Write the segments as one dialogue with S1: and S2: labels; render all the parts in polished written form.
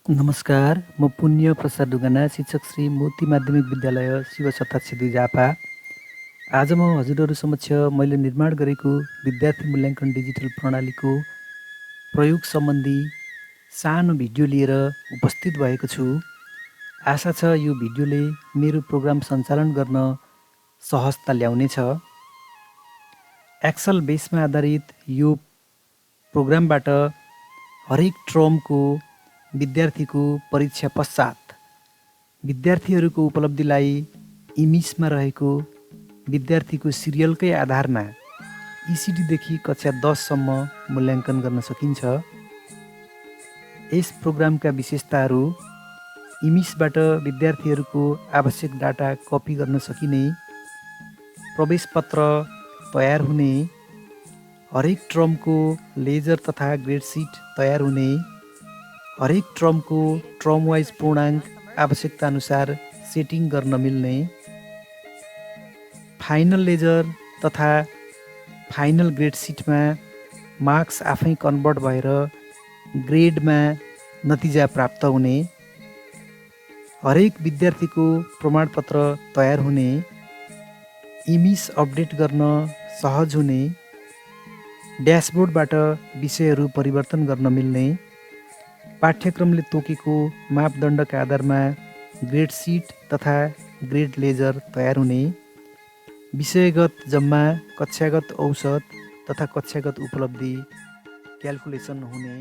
S1: नमस्कार, म पुण्य प्रसाद ढुङ्गाना, शिक्षक श्री मोती माध्यमिक विद्यालय शिव शताक्षी 2 झापा। आज म हजुरहरू समक्ष मैले निर्माण गरेको विद्यार्थी मूल्याङ्कन डिजिटल प्रणालीको प्रयोग सम्बन्धी सानो भिडियो लिएर उपस्थित भएको छु। आशा छ यो भिडियोले मेरो प्रोग्राम सञ्चालन गर्न सहजता ल्याउनेछ। एक्सेल बेसमा आधारित यो प्रोग्रामबाट हरेक टर्मको विद्यार्थीको परीक्षा पश्चात विद्यार्थीहरूको उपलब्धिलाई इमेजमा रहेको विद्यार्थीको सिरियलकै आधारमा ECD देखि कक्षा 10 सम्म मूल्याङ्कन गर्न सकिन्छ। यस प्रोग्रामका विशेषताहरू: इमेजबाट विद्यार्थीहरूको आवश्यक डाटा कपी गर्न सकिने, प्रवेश पत्र तयार हुने, हरेक टर्मको लेजर तथा ग्रेड सिट तयार हुने, हरेक टर्मको टर्म वाइज पूर्णाङ्क आवश्यकता अनुसार सेटिङ गर्न मिल्ने, फाइनल लेजर तथा फाइनल ग्रेड सिटमा मार्क्स आफै कन्भर्ट भएर ग्रेडमा नतिजा प्राप्त हुने, हरेक विद्यार्थीको प्रमाणपत्र तयार हुने, इमेज अपडेट गर्न सहज हुने, ड्यासबोर्डबाट विषयहरू परिवर्तन गर्न मिल्ने, पाठ्यक्रमले तोकेको मापदण्डका आधारमा ग्रेड सिट तथा ग्रेड लेजर तयार हुने, विषयगत जम्मा, कक्षागत औसत तथा कक्षागत उपलब्धि क्यालकुलेसन हुने।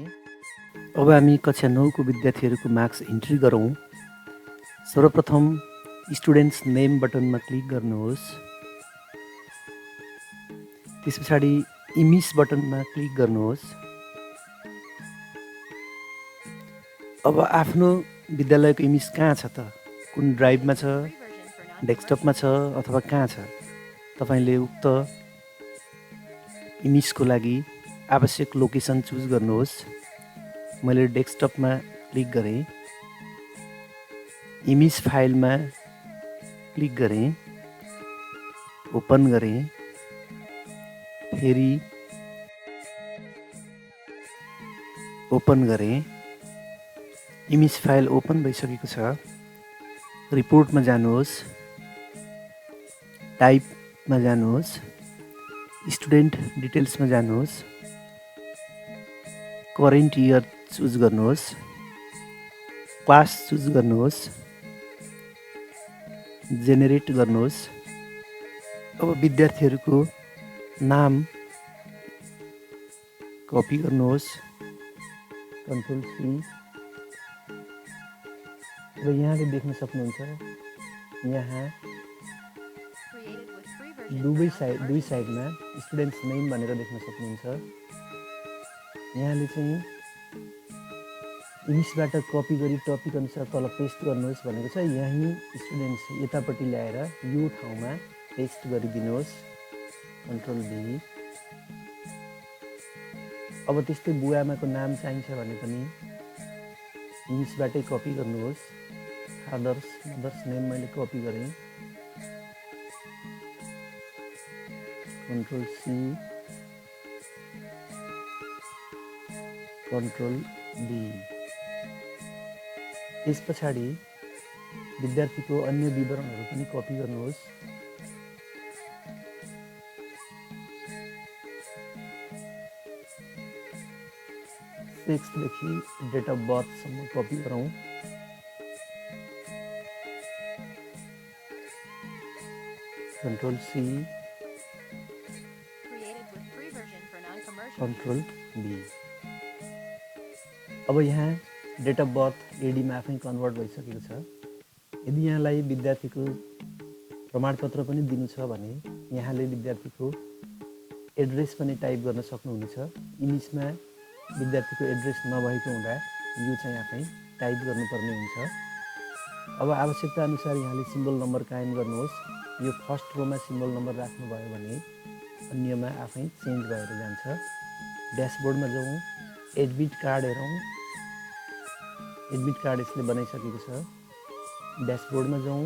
S1: अब हामी कक्षा 9 को विद्यार्थीहरूको मार्क्स इन्ट्री गरौँ। सर्वप्रथम स्टुडेन्ट्स नेम बटनमा क्लिक गर्नुहोस्। त्यस पछाडि इमेज बटनमा क्लिक गर्नुहोस्। अब आफ्नो विद्यालयको इमेज कहाँ छ त? कुन ड्राइभमा छ, डेस्कटपमा छ अथवा कहाँ छ? तपाईले उक्त इमेजको लागि आवश्यक लोकेसन चुज गर्नुहोस्। मैले डेस्कटपमा क्लिक गरेँ, इमेज फाइलमा क्लिक गरेँ, ओपन गरेँ, फेरि ओपन गरेँ। इमेज फाइल ओपन भइसकेको छ। रिपोर्टमा जानुहोस्, टाइपमा जानुहोस्, स्टुडेन्ट डिटेल्समा जानुहोस्, करेन्ट इयर चुज गर्नुहोस्, क्लास चुज गर्नुहोस्, जेनेरेट गर्नुहोस्। अब विद्यार्थीहरूको नाम कपी गर्नुहोस्, कन्ट्रोल C। अब यहाँले देख्न सक्नुहुन्छ, यहाँ दुई साइडमा स्टुडेन्ट्स नेम भनेर देख्न सक्नुहुन्छ। यहाँले चाहिँ इमेजबाट कपी गरी टपिक अनुसार तल पेस्ट गर्नुहोस् भनेको छ। यहीँ स्टुडेन्ट्स यतापट्टि ल्याएर यो ठाउँमा पेस्ट गरिदिनुहोस्, कन्ट्रोल V। अब त्यस्तै बुवाआमाको नाम चाहिन्छ भने पनि इमेजबाटै कपी गर्नुहोस्। मदर्स नेम मैले कपी गरेँ, कन्ट्रोल C, कन्ट्रोल V। त्यस पछाडि विद्यार्थीको अन्य विवरणहरू पनि कपी गर्नुहोस्। सेक्सदेखि डेट अफ बर्थसम्म कपी गरौँ। Control C, control V। अब यहाँ डेट अफ बर्थ ADमा आफै कन्भर्ट भइसकेको छ। यदि यहाँलाई विद्यार्थीको प्रमाणपत्र पनि दिनु छ भने यहाँले विद्यार्थीको एड्रेस पनि टाइप गर्न सक्नुहुनेछ। इमेजमा विद्यार्थीको एड्रेस नभएको हुँदा यो चाहिँ आफै टाइप गर्नुपर्ने हुन्छ। अब आवश्यकता अनुसार यहाँले सिम्बल नम्बर कायम गर्नुहोस्। यो फर्स्ट रोमा सिम्बल नम्बर राख्नुभयो भने अन्यमा आफै चेन्ज भएर जान्छ। ड्यासबोर्डमा जाउँ, एडमिट कार्ड हेरौँ। एडमिट कार्ड यसले बनाइसकेको छ। ड्यासबोर्डमा जाउँ,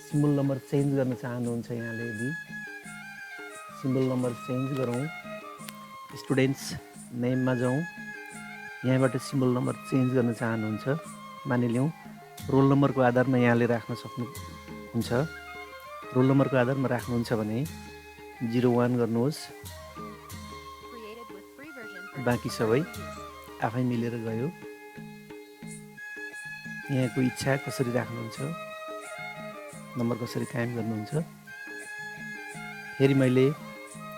S1: सिम्बल नम्बर चेन्ज गर्न चाहनुहुन्छ यहाँले यदि सिम्बल नम्बर चेन्ज गरौँ। स्टुडेन्ट्स नेममा जाउँ, यहाँबाट सिम्बल नम्बर चेन्ज गर्न चाहनुहुन्छ, मानिलिउँ रोल नम्बरको आधारमा यहाँले राख्न सक्नुहुन्छ। रोल नम्बरको आधारमा राख्नुहुन्छ भने 01 गर्नुहोस्, बाँकी सबै आफै मिलेर गयो। यहाँको इच्छा कसरी राख्नुहुन्छ, नम्बर कसरी कायम गर्नुहुन्छ। फेरि मैले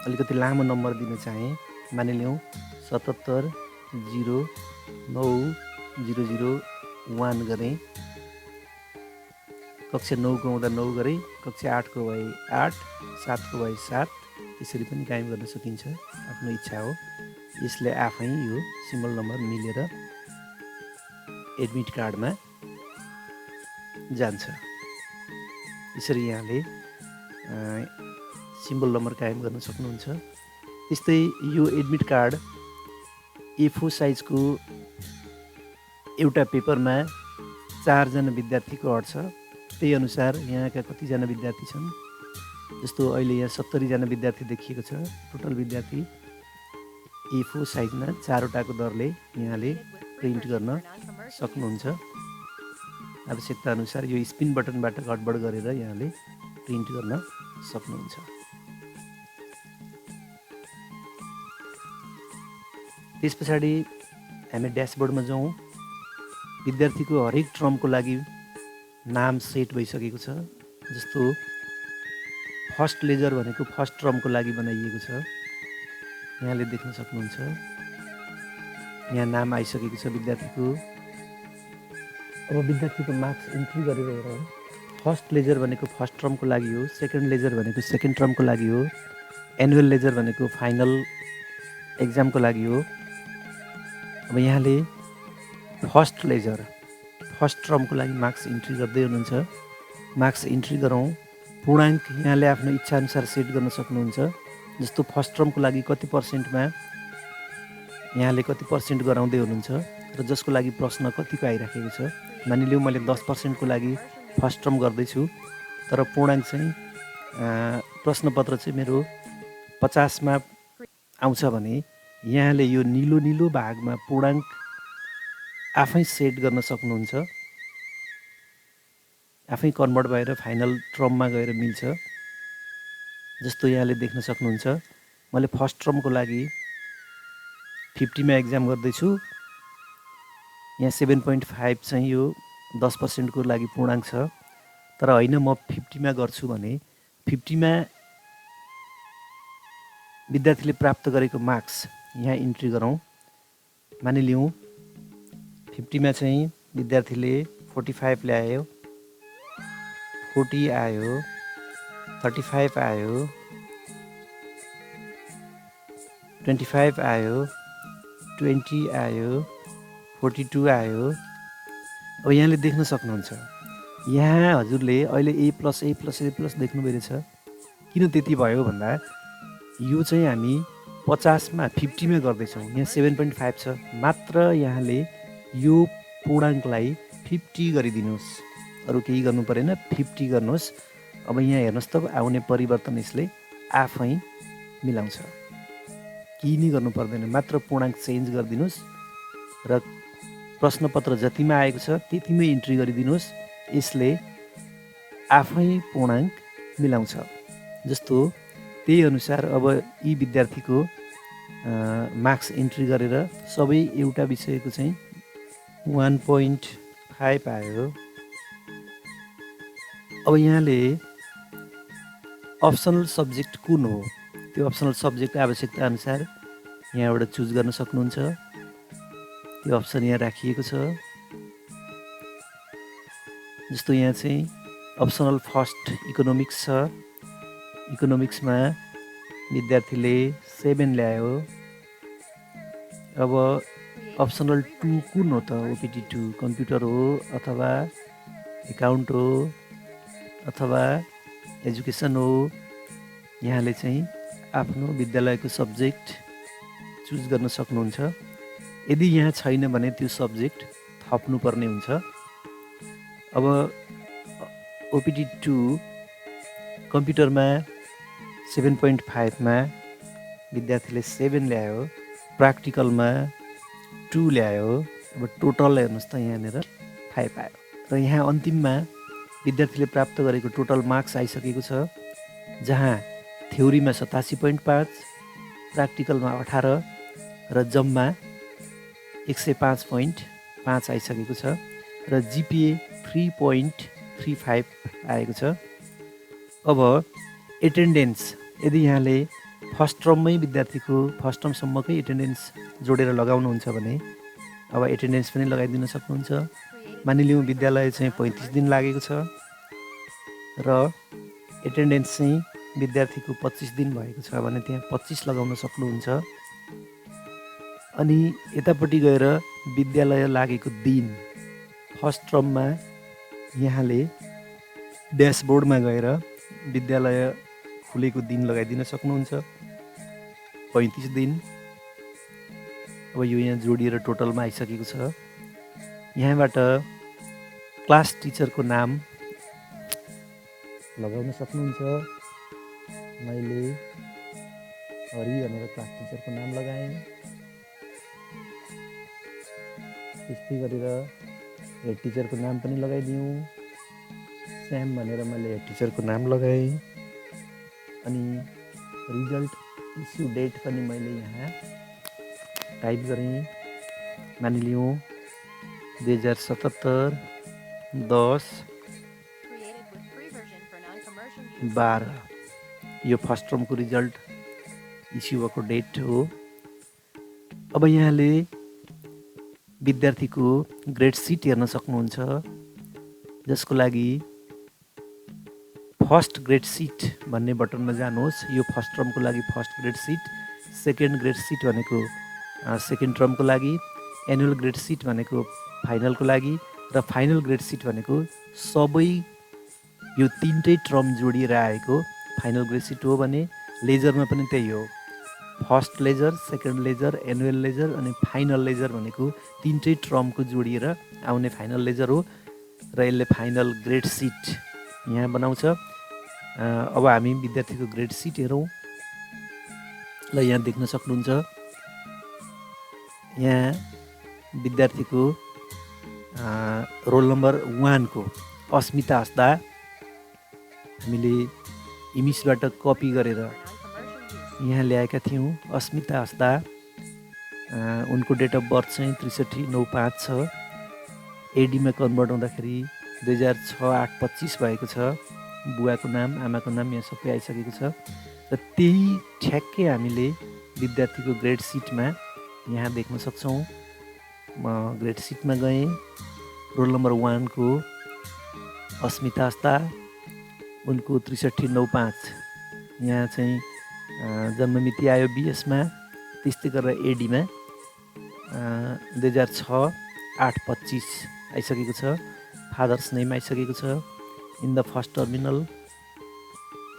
S1: अलिकति लामो नम्बर दिन चाहेँ, मानिलिउँ 77090001 गरेँ। कक्षा 9 को हुँदा 9 गरेँ, कक्षा 8 को भए 8, 7 को भए 7, त्यसरी पनि कायम गर्न सकिन्छ, आफ्नो इच्छा हो। यसले आफै यो सिम्बल नम्बर मिलेर एडमिट कार्डमा जान्छ। यसरी यहाँले सिम्बल नम्बर कायम गर्न सक्नुहुन्छ। त्यस्तै यो एडमिट कार्ड A4 साइजको एउटा पेपरमा 4 जना विद्यार्थीको अट्छ। त्यही अनुसार यहाँका कतिजना विद्यार्थी छन्, जस्तो अहिले यहाँ 70 जना विद्यार्थी देखिएको छ। टोटल विद्यार्थी A4 साइजमा 4 वटाको दरले यहाँले प्रिन्ट गर्न सक्नुहुन्छ। आवश्यकता अनुसार यो स्पिन बटनबाट गडबड गरेर यहाँले प्रिन्ट गर्न सक्नुहुन्छ। त्यस पछाडि हामी ड्यासबोर्डमा जाउँ। विद्यार्थीको हरेक टर्मको लागि नाम सेट भइसकेको छ। जस्तो फर्स्ट लेजर भनेको फर्स्ट टर्मको लागि बनाइएको छ, यहाँले देख्न सक्नुहुन्छ। यहाँ नाम आइसकेको छ विद्यार्थीको। अब विद्यार्थीको मार्क्स इन्ट्री गरेर हेरौँ। फर्स्ट लेजर भनेको फर्स्ट टर्मको लागि हो, सेकेन्ड लेजर भनेको सेकेन्ड टर्मको लागि हो, एनुअल लेजर भनेको फाइनल एक्जामको लागि हो। अब यहाँले फर्स्ट लेजर फर्स्ट टर्मको लागि मार्क्स इन्ट्री गर्दै हुनुहुन्छ। मार्क्स इन्ट्री गरौँ। पूर्णाङ्क यहाँले आफ्नो इच्छाअनुसार सेट गर्न सक्नुहुन्छ। जस्तो फर्स्ट टर्मको लागि कति पर्सेन्टमा यहाँले कति पर्सेन्ट गराउँदै हुनुहुन्छ र जसको लागि प्रश्न कतिको आइराखेको छ। मानिलिउँ मैले 10% लागि फर्स्ट टर्म गर्दैछु, तर पूर्णाङ्क चाहिँ प्रश्नपत्र चाहिँ मेरो 50मा आउँछ भने यहाँले यो निलो निलो भागमा पूर्णाङ्क आफै सेट गर्न सक्नुहुन्छ। आफै कन्भर्ट भएर फाइनल टर्ममा गएर मिल्छ। जस्तो यहाँले देख्न सक्नुहुन्छ, मैले फर्स्ट टर्मको लागि 50मा एक्जाम गर्दैछु। यहाँ 7.5 चाहिँ यो 10% को लागि पूर्णाङ्क छ। तर होइन म 50मा गर्छु भने 50मा विद्यार्थीले प्राप्त गरेको मार्क्स यहाँ इन्ट्री गरौँ। मानिलिउँ 50मा चाहिँ विद्यार्थीले 45 ल्यायो, 40 आयो, 35 आयो, 25 आयो, 20 आयो, 42 आयो। अब यहाँले देख्न सक्नुहुन्छ, यहाँ हजुरले अहिले A+ देख्नुभएको रहेछ। किन त्यति भयो भन्दा यो चाहिँ हामी 50मा 50मा गर्दैछौँ। यहाँ 7.5 छ। मात्र यहाँले यो पूर्णाङ्कलाई 50 गरिदिनुहोस्, अरू केही गर्नु परेन, 50 गर्नुहोस्। अब यहाँ हेर्नुहोस् त आउने परिवर्तन यसले आफै मिलाउँछ। केही नै गर्नु पर्दैन, मात्र पूर्णाङ्क चेन्ज गरिदिनुहोस् र प्रश्नपत्र जतिमा आएको छ त्यतिमै इन्ट्री गरिदिनुहोस्। यसले आफै पूर्णाङ्क मिलाउँछ। जस्तो त्यही अनुसार अब यी विद्यार्थीको मार्क्स इन्ट्री गरेर सबै एउटा विषयको चाहिँ 1.5 आयो। अब यहाँले अप्सनल सब्जेक्ट कुन हो, त्यो अप्सनल सब्जेक्टको आवश्यकता अनुसार यहाँबाट चुज गर्न सक्नुहुन्छ। त्यो अप्सन यहाँ राखिएको छ। जस्तो यहाँ चाहिँ अप्सनल फर्स्ट इकोनोमिक्स छ। इकोनोमिक्समा विद्यार्थीले 7 ल्यायो। अब अप्सनल 2 कुन हो त? OPT 2 कम्प्युटर हो अथवा एकाउन्ट हो अथवा एजुकेसन हो। यहाँले चाहिँ आफ्नो विद्यालयको सब्जेक्ट चुज गर्न सक्नुहुन्छ। यदि यहाँ छैन भने त्यो सब्जेक्ट थप्नुपर्ने हुन्छ। अब OPT 2 कम्प्युटरमा 7.5 मा विद्यार्थीले 7 ल्यायो। प्र्याक्टिकलमा 2 ल्यायो। अब टोटल हेर्नुहोस् त यहाँनिर 5 आयो र यहाँ अन्तिममा विद्यार्थीले प्राप्त गरेको टोटल मार्क्स आइसकेको छ, जहाँ थ्योरीमा 87.5, प्र्याक्टिकलमा 18 र जम्मा 105.5 आइसकेको छ र जिपिए 3.35 आएको छ। अब एटेन्डेन्स, यदि यहाँले फर्स्ट टर्ममै विद्यार्थीको फर्स्ट टर्मसम्मकै एटेन्डेन्स जोडेर लगाउनुहुन्छ भने अब एटेन्डेन्स पनि लगाइदिन सक्नुहुन्छ। मानिलिउँ विद्यालय चाहिँ 35 दिन लागेको छ र एटेन्डेन्स चाहिँ विद्यार्थीको 25 दिन भएको छ भने त्यहाँ 25 लगाउन सक्नुहुन्छ। अनि यतापट्टि गएर विद्यालय लागेको दिन, फर्स्ट टर्ममा यहाँले ड्यासबोर्डमा गएर विद्यालय खुलेको दिन लगाइदिन सक्नुहुन्छ, 35 दिन। अब यो यहाँ जोडिएर टोटलमा आइसकेको छ। यहाँबाट क्लास टिचरको नाम लगाउन सक्नुहुन्छ। मैले हरि भनेर क्लास टिचरको नाम लगाएँ। त्यस्तै गरेर हेड टिचरको नाम पनि लगाइदिउँ। श्याम भनेर मैले हेड टिचरको नाम लगाएँ। अनि रिजल्ट इस्यु डेट पनि मैले यहाँ टाइप गरेँ। मानिलिउँ 2077-10-12 यो फर्स्ट टर्मको रिजल्ट इस्यु भएको डेट हो। अब यहाँले विद्यार्थीको ग्रेड सिट हेर्न सक्नुहुन्छ, जसको लागि फर्स्ट ग्रेड सिट भन्ने बटनमा जानुहोस्। यो फर्स्ट टर्मको लागि first grade seat, second grade seat भनेको सेकेन्ड टर्मको लागि, एनुअल ग्रेड सिट भनेको फाइनलको लागि र फाइनल ग्रेड सिट भनेको सबै यो तिनटै टर्म जोडिएर आएको फाइनल ग्रेड सिट हो। भने लेजरमा पनि त्यही हो, first ledger, second ledger, annual ledger अनि फाइनल लेजर भनेको तिनटै टर्मको जोडिएर आउने फाइनल लेजर हो र यसले फाइनल ग्रेड सिट यहाँ बनाउँछ। अब हामी विद्यार्थीको ग्रेड सिट हेरौँ। ल यहाँ देख्न सक्नुहुन्छ, यहाँ विद्यार्थीको रोल नम्बर 1 को अस्मिता हस्दा हामीले इमेजबाट कपी गरेर यहाँ ल्याएका थियौँ। अस्मिता हस्दा उनको डेट अफ बर्थ चाहिँ 63/9/5 छ। एडीमा कन्भर्ट हुँदाखेरि 2006-08-25 भएको छ। बुवाको नाम, आमाको नाम यहाँ सबै आइसकेको छ र त्यही ठ्याक्कै हामीले विद्यार्थीको ग्रेड सिटमा यहाँ देख्न सक्छौँ। म ग्रेड सिटमा गएँ। रोल नम्बर 1 को अस्मिता हस्दा, उनको 63/9/5 यहाँ चाहिँ जन्ममिति आयो बीएसमा। त्यस्तै गरेर एडीमा 2006-08-25 आइसकेको छ। फादर्स नेम आइसकेको छ। In the first terminal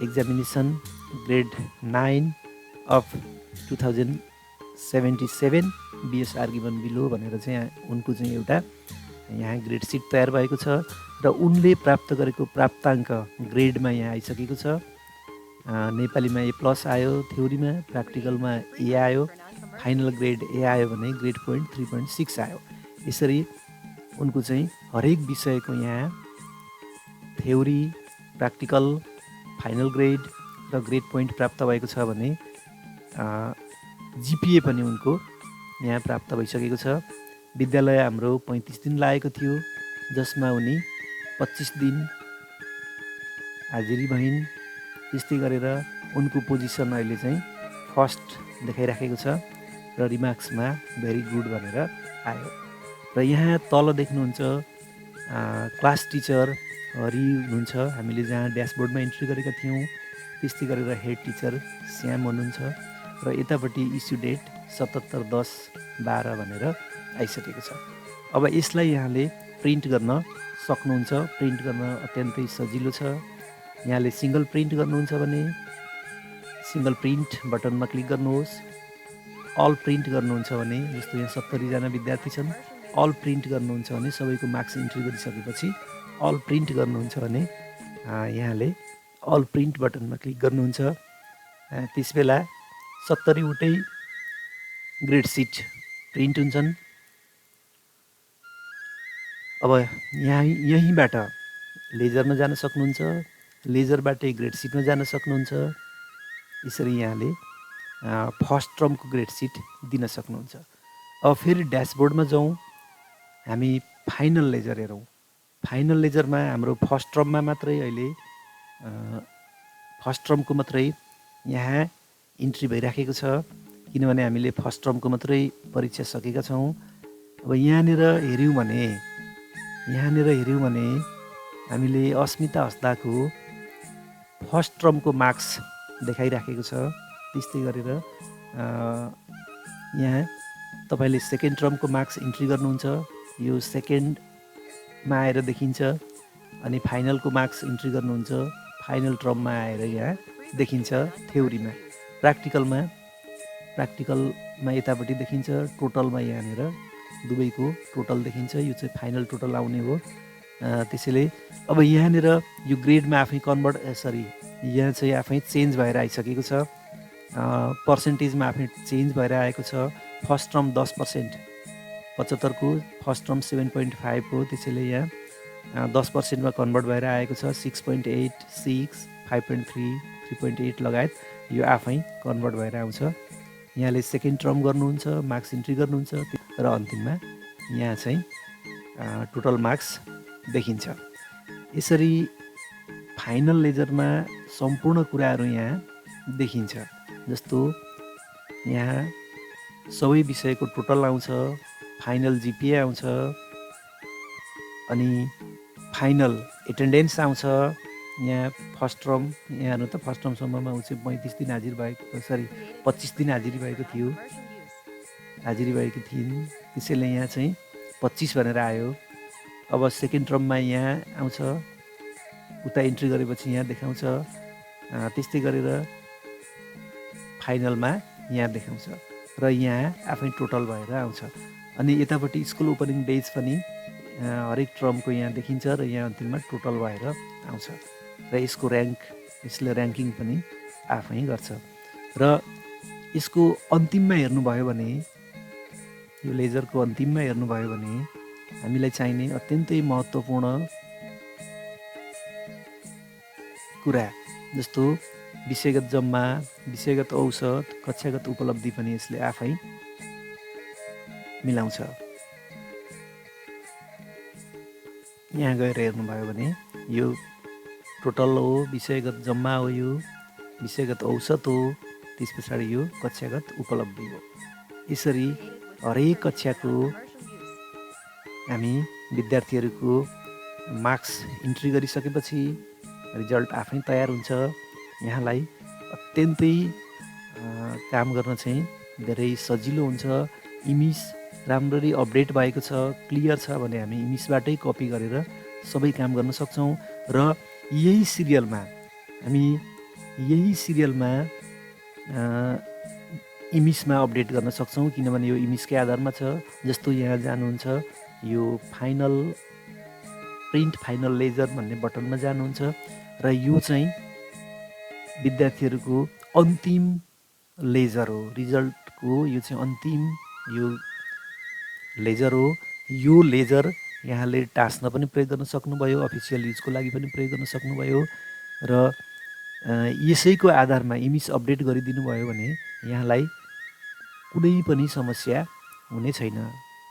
S1: examination grade 9 of 2077 BS argument below भनेर चाहिँ उनको चाहिँ एउटा यहाँ ग्रेड सिट तयार भएको छ र उनले प्राप्त गरेको प्राप्ताङ्क ग्रेडमा यहाँ आइसकेको छ। नेपालीमा A+ आयो, थ्योरीमा, प्र्याक्टिकलमा A आयो, फाइनल ग्रेड A आयो भने ग्रेड पोइन्ट 3.6 आयो। यसरी उनको चाहिँ हरेक विषयको यहाँ थ्योरी, प्र्याक्टिकल, फाइनल ग्रेड र ग्रेड पोइन्ट प्राप्त भएको छ भने जिपिए पनि उनको यहाँ प्राप्त भइसकेको छ। विद्यालय हाम्रो 35 दिन लागेको थियो, जसमा उनी 25 दिन हाजिरी भइन्। त्यस्तै गरेर उनको पोजिसन अहिले चाहिँ फर्स्ट देखाइराखेको छ र रिमार्क्समा भेरी गुड भनेर आयो। र यहाँ तल देख्नुहुन्छ क्लास टिचर हरि हुनुहुन्छ, हामीले जहाँ ड्यासबोर्डमा इन्ट्री गरेका थियौँ। त्यस्तै गरेर हेड टिचर श्याम हुनुहुन्छ र यतापट्टि इस्यु डेट 77-10-12 भनेर आइसकेको छ। अब यसलाई यहाँले प्रिन्ट गर्न सक्नुहुन्छ। प्रिन्ट गर्न अत्यन्तै सजिलो छ। यहाँले सिङ्गल प्रिन्ट गर्नुहुन्छ भने सिङ्गल प्रिन्ट बटनमा क्लिक गर्नुहोस्। अल प्रिन्ट गर्नुहुन्छ भने जस्तो यहाँ 70 जना विद्यार्थी छन्, अल प्रिन्ट गर्नुहुन्छ भने सबैको मार्क्स इन्ट्री गरिसकेपछि अल प्रिन्ट गर्नुहुन्छ भने यहाँले अल प्रिन्ट बटनमा क्लिक गर्नुहुन्छ। त्यसबेला 70 वटै ग्रेड सिट प्रिन्ट हुन्छन् अब यहीँबाट लेजरमा जान सक्नुहुन्छ, लेजरबाटै ग्रेड सिटमा जान सक्नुहुन्छ। यसरी यहाँले फर्स्ट टर्मको ग्रेड सिट दिन सक्नुहुन्छ। अब फेरि ड्यासबोर्डमा जाउँ, हामी फाइनल लेजर हेरौँ। फाइनल लेजरमा हाम्रो फर्स्ट टर्ममा मात्रै अहिले फर्स्ट टर्मको मात्रै यहाँ इन्ट्री भइराखेको छ, किनभने हामीले फर्स्ट टर्मको मात्रै परीक्षा सकेका छौँ। अब यहाँनिर हेऱ्यौँ भने हामीले अस्मिता हस्दाको फर्स्ट टर्मको मार्क्स देखाइराखेको छ। त्यस्तै गरेर यहाँ तपाईँले सेकेन्ड टर्मको मार्क्स इन्ट्री गर्नुहुन्छ, यो सेकेन्डमा आएर देखिन्छ। अनि फाइनलको मार्क्स इन्ट्री गर्नुहुन्छ, फाइनल टर्ममा आएर यहाँ देखिन्छ थ्योरीमा। प्र्याक्टिकलमा यतापट्टि देखिन्छ, टोटलमा यहाँनिर दुवैको टोटल देखिन्छ। यो चाहिँ फाइनल टोटल आउने हो। त्यसैले अब यहाँनिर यो ग्रेडमा आफै यहाँ चाहिँ आफै चेन्ज भएर आइसकेको छ। पर्सेन्टेजमा आफै चेन्ज भएर आएको छ। फर्स्ट टर्म 10%, 75 को फर्स्ट टर्म 7.5 हो। त्यसैले यहाँ 10%मा कन्भर्ट भएर आएको छ। 6.8, 6, 5.3, 3.8 लगायत यो आफै कन्भर्ट भएर आउँछ। यहाँले सेकेन्ड टर्म गर्नुहुन्छ, मार्क्स इन्ट्री गर्नुहुन्छ र अन्तिममा यहाँ चाहिँ टोटल मार्क्स देखिन्छ। यसरी फाइनल लेजरमा सम्पूर्ण कुराहरू यहाँ देखिन्छ। जस्तो यहाँ सबै विषयको टोटल आउँछ, फाइनल जिपिए आउँछ, अनि फाइनल एटेन्डेन्स आउँछ। यहाँ फर्स्ट टर्म यहाँ हेर्नु त, फर्स्ट टर्मसम्ममा ऊ चाहिँ 25 दिन हाजिर भएको 25 दिन हाजिरी भएको थिइन्। त्यसैले यहाँ चाहिँ 25 भनेर आयो। अब सेकेन्ड टर्ममा यहाँ आउँछ, उता इन्ट्री गरेपछि यहाँ देखाउँछ। त्यस्तै गरेर फाइनलमा यहाँ देखाउँछ र यहाँ आफै टोटल भएर आउँछ। अनि यतापट्टि स्कुल ओपनिङ डेज पनि हरेक टर्मको यहाँ देखिन्छ र यहाँ अन्तिममा टोटल भएर आउँछ र यसले ऱ्याङ्किङ पनि आफै गर्छ। र यसको अन्तिममा हेर्नुभयो भने, यो लेजरको अन्तिममा हेर्नुभयो भने हामीलाई चाहिने अत्यन्तै महत्त्वपूर्ण कुरा जस्तो विषयगत जम्मा, विषयगत औसत, कक्षागत उपलब्धि पनि यसले आफै मिलाउँछ। यहाँ गएर हेर्नुभयो भने यो टोटल हो, विषयगत जम्मा हो, यो विषयगत औसत हो, त्यस पछाडि यो कक्षागत उपलब्धि हो। यसरी हरेक कक्षाको हामी विद्यार्थीहरूको मार्क्स इन्ट्री गरिसकेपछि रिजल्ट आफै तयार हुन्छ। यहाँलाई अत्यन्तै काम गर्न चाहिँ धेरै सजिलो हुन्छ। इमेज राम्ररी अपडेट भएको छ, क्लियर छ भने हामी इमेजबाटै कपी गरेर सबै काम गर्न सक्छौँ र यही सिरियलमा इमेजमा अपडेट गर्न सक्छौँ, किनभने यो इमेजकै आधारमा छ। जस्तो यहाँ जानुहुन्छ, यो प्रिन्ट फाइनल लेजर भन्ने बटनमा जानुहुन्छ र यो चाहिँ विद्यार्थीहरूको अन्तिम लेजर हो, रिजल्टको यो चाहिँ अन्तिम यो लेजर हो। यो लेजर यहाँले टास्न पनि प्रयोग गर्न सक्नुभयो, अफिसियल युजको लागि पनि प्रयोग गर्न सक्नुभयो र यसैको आधारमा इमेज अपडेट गरिदिनु भयो भने यहाँलाई कुनै पनि समस्या हुने छैन।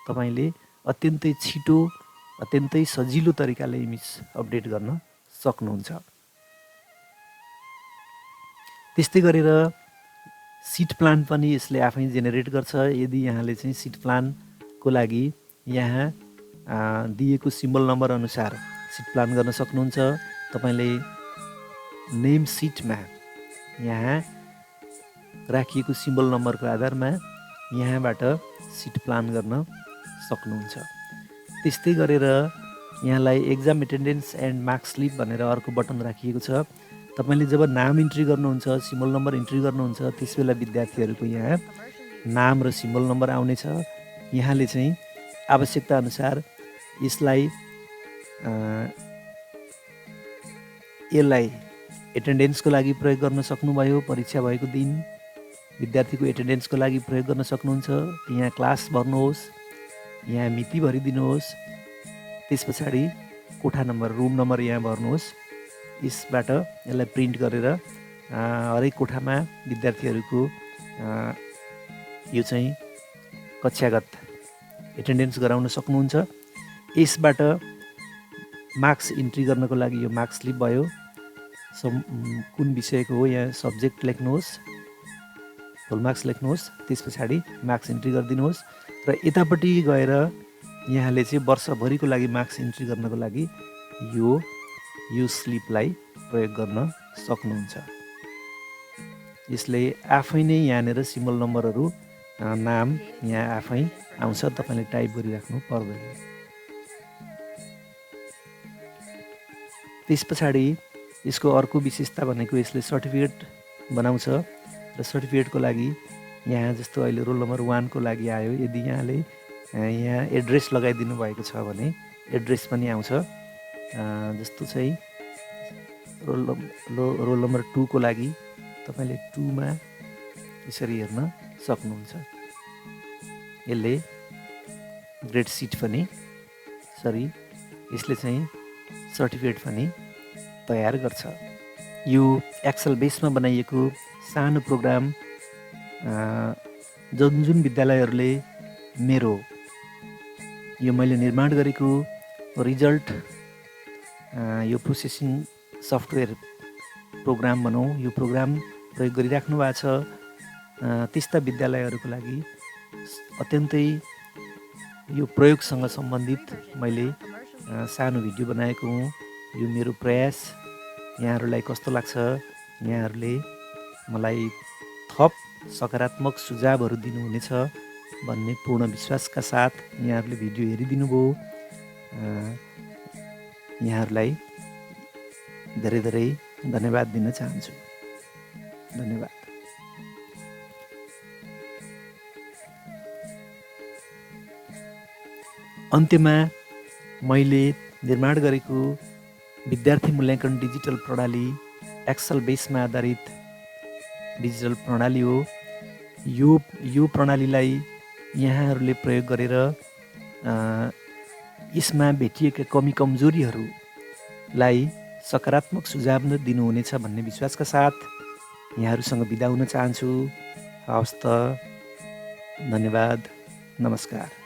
S1: तपाईँले अत्यन्तै छिटो, अत्यन्तै सजिलो तरिकाले इमेज अपडेट गर्न सक्नुहुन्छ। त्यस्तै गरेर सिट प्लान पनि यसले आफै जेनेरेट गर्छ। यदि यहाँले चाहिँ सिट प्लानको लागि यहाँ दिएको सिम्बल नम्बर अनुसार सिट प्लान गर्न सक्नुहुन्छ। तपाईँले नेम सिटमा यहाँ राखिएको सिम्बल नम्बरको आधारमा यहाँबाट सिट प्लान गर्न सक्नुहुन्छ। त्यस्तै गरेर यहाँलाई exam attendance and marks sleep भनेर अर्को बटन राखिएको छ। तपाईँले जब नाम इन्ट्री गर्नुहुन्छ, सिम्बल नम्बर इन्ट्री गर्नुहुन्छ, त्यसबेला विद्यार्थीहरूको यहाँ नाम र सिम्बल नम्बर आउनेछ। यहाँले चाहिँ आवश्यकता अनुसार यसलाई एटेन्डेन्सको लागि प्रयोग गर्न सक्नुभयो। परीक्षा भएको दिन विद्यार्थीको एटेन्डेन्सको लागि प्रयोग गर्न सक्नुहुन्छ। यहाँ क्लास भर्नुहोस्, यहाँ मिति भरिदिनुहोस्। त्यस पछाडि कोठा नम्बर रुम नम्बर यहाँ भर्नुहोस्। यसबाट यसलाई प्रिन्ट गरेर हरेक कोठामा विद्यार्थीहरूको यो चाहिँ कक्षागत एटेन्डेन्स गराउन सक्नुहुन्छ। यसबाट मार्क्स इन्ट्री गर्नको लागि यो मार्क्स स्लिप भयो। कुन विषयको हो यहाँ सब्जेक्ट लेख्नुहोस्, फुल मार्क्स लेख्नुहोस्, त्यस पछाडि मार्क्स इन्ट्री गरिदिनुहोस्। र यतापट्टि गएर यहाँले चाहिँ वर्षभरिको लागि मार्क्स इन्ट्री गर्नको लागि यो स्लिपलाई प्रयोग गर्न सक्नुहुन्छ। यसले आफै नै यहाँनिर सिम्बल नम्बरहरू नाम यहाँ आफै आउँछ, तपाईँले टाइप गरिराख्नु पर्दैन। त्यस पछाडि यसको अर्को विशेषता भनेको यसले सर्टिफिकेट बनाउँछ र सर्टिफिकेटको लागि यहाँ जस्तो अहिले रोल नम्बर 1 को लागि आयो। यदि यहाँले यहाँ एड्रेस लगाइदिनु भएको छ भने एड्रेस पनि आउँछ। जस्तो चाहिँ रोल नम्बर 2 को लागि तपाईँले 2 मा यसरी हेर्न सक्नुहुन्छ। यसले ग्रेड सिट पनि यसले चाहिँ सर्टिफिकेट पनि तयार गर्छ। यो एक्सेल बेसमा बनाइएको सानो प्रोग्राम जुन विद्यालयहरूले मेरो यो मैले निर्माण गरेको रिजल्ट यो प्रोसेसिङ सफ्टवेयर प्रोग्राम भनौँ, यो प्रोग्राम प्रयोग गरिराख्नु भएको छ, त्यस्ता विद्यालयहरूको लागि अत्यन्तै यो प्रयोगसँग सम्बन्धित मैले सानो भिडियो बनाएको हुँ। यो मेरो प्रयास यहाँहरूलाई कस्तो लाग्छ, यहाँहरूले मलाई थप सकारात्मक सुझावहरू दिनुहुनेछ भन्ने पूर्ण विश्वासका साथ यहाँहरूले भिडियो हेरिदिनु भयो। यहाँहरूलाई धेरै धेरै धन्यवाद दिन चाहन्छु। धन्यवाद। अन्त्यमा मैले निर्माण गरेको विद्यार्थी मूल्याङ्कन डिजिटल प्रणाली एक्सेल बेसमा आधारित डिजिटल प्रणाली हो। यो प्रणालीलाई यहाँहरूले प्रयोग गरेर यसमा भेटिएका कमी कमजोरीहरूलाई सकारात्मक सुझाव दिनुहुनेछ भन्ने विश्वासका साथ यहाँहरूसँग बिदा हुन चाहन्छु। हवस् त, धन्यवाद, नमस्कार।